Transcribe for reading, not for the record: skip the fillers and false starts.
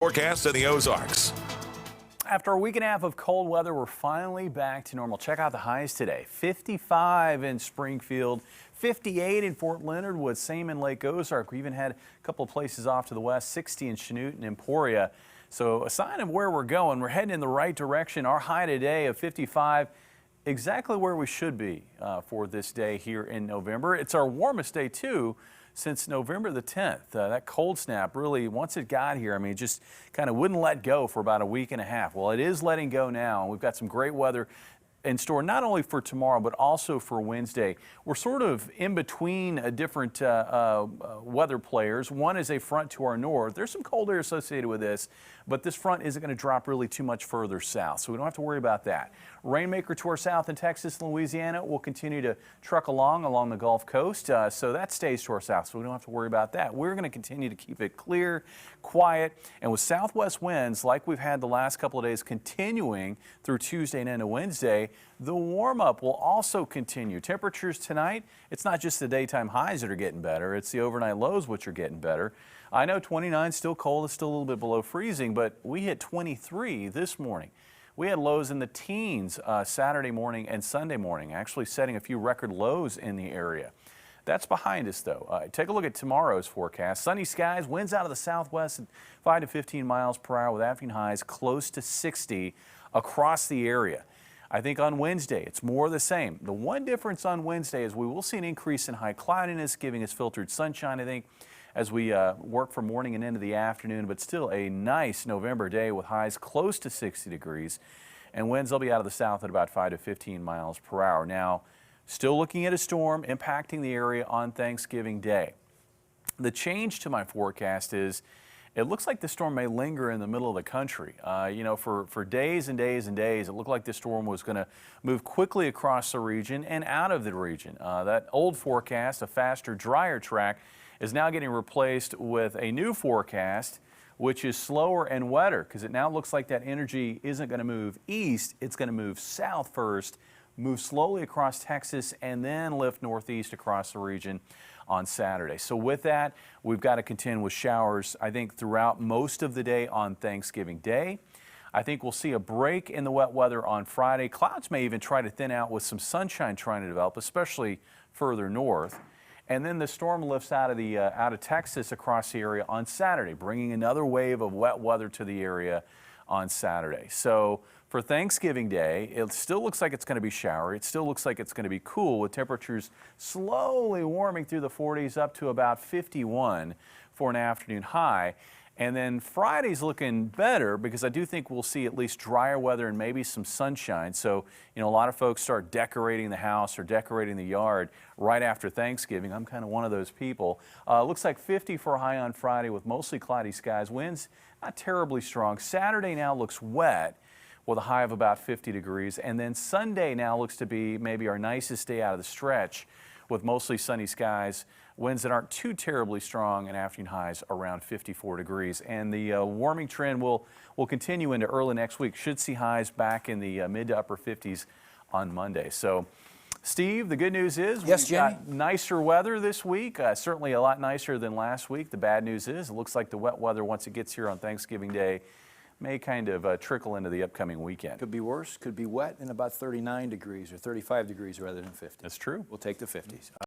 Forecast in the Ozarks. After a week and a half of cold weather, we're finally back to normal. Check out the highs today. 55 in Springfield, 58 in Fort Leonard Wood, same in Lake Ozark. We even had a couple of places off to the west, 60 in Chanute and Emporia. So a sign of where we're going. We're heading in the right direction. Our high today of 55, exactly where we should be for this day here in November. It's our warmest day too since November the 10th. That cold snap really, once it got here, I mean, just kind of wouldn't let go for about a week and a half. Well, it is letting go now. We've got some great weather in store, not only for tomorrow, but also for Wednesday. We're sort of in between different weather players. One is a front to our north. There's some cold air associated with this, but this front isn't going to drop really too much further south, so we don't have to worry about that. Rainmaker to our south in Texas and Louisiana will continue to truck along the Gulf Coast, so that stays to our south, so we don't have to worry about that. We're going to continue to keep it clear, quiet, and with southwest winds like we've had the last couple of days continuing through Tuesday and into Wednesday, the warm-up will also continue. Temperatures tonight, it's not just the daytime highs that are getting better, it's the overnight lows which are getting better. I know 29 still cold, it's still a little bit below freezing, but we hit 23 this morning. We had lows in the teens Saturday morning and Sunday morning, actually setting a few record lows in the area. That's behind us, though. Take a look at tomorrow's forecast. Sunny skies, winds out of the southwest at 5 to 15 miles per hour with afternoon highs close to 60 across the area. I think on Wednesday, it's more the same. The one difference on Wednesday is we will see an increase in high cloudiness, giving us filtered sunshine, I think, as we work from morning and into the afternoon, but still a nice November day with highs close to 60 degrees. And winds will be out of the south at about 5 to 15 miles per hour. Now, still looking at a storm impacting the area on Thanksgiving Day. The change to my forecast is it looks like the storm may linger in the middle of the country. You know, for days and days and days, it looked like the storm was going to move quickly across the region and out of the region. That old forecast, a faster, drier track, is now getting replaced with a new forecast, which is slower and wetter, because it now looks like that energy isn't going to move east, it's going to move south first, move slowly across Texas, and then lift northeast across the region on Saturday. So with that, we've got to contend with showers, I think, throughout most of the day on Thanksgiving Day. I think we'll see a break in the wet weather on Friday. Clouds may even try to thin out with some sunshine trying to develop, especially further north. And then the storm lifts out of Texas across the area on Saturday, bringing another wave of wet weather to the area on Saturday. So for Thanksgiving Day, it still looks like it's going to be showery. It still looks like it's going to be cool with temperatures slowly warming through the 40s up to about 51 for an afternoon high. And then Friday's looking better because I do think we'll see at least drier weather and maybe some sunshine. So, you know, a lot of folks start decorating the house or decorating the yard right after Thanksgiving. I'm kind of one of those people. Looks like 50 for a high on Friday with mostly cloudy skies. Winds not terribly strong. Saturday now looks wet with a high of about 50 degrees. And then Sunday now looks to be maybe our nicest day out of the stretch with mostly sunny skies. Winds that aren't too terribly strong and afternoon highs around 54 degrees. And the warming trend will continue into early next week. Should see highs back in the mid to upper 50s on Monday. So, Steve, the good news is we've got nicer weather this week, certainly a lot nicer than last week. The bad news is it looks like the wet weather, once it gets here on Thanksgiving Day, may kind of trickle into the upcoming weekend. Could be worse, could be wet and about 39 degrees or 35 degrees rather than 50. That's true. We'll take the 50s.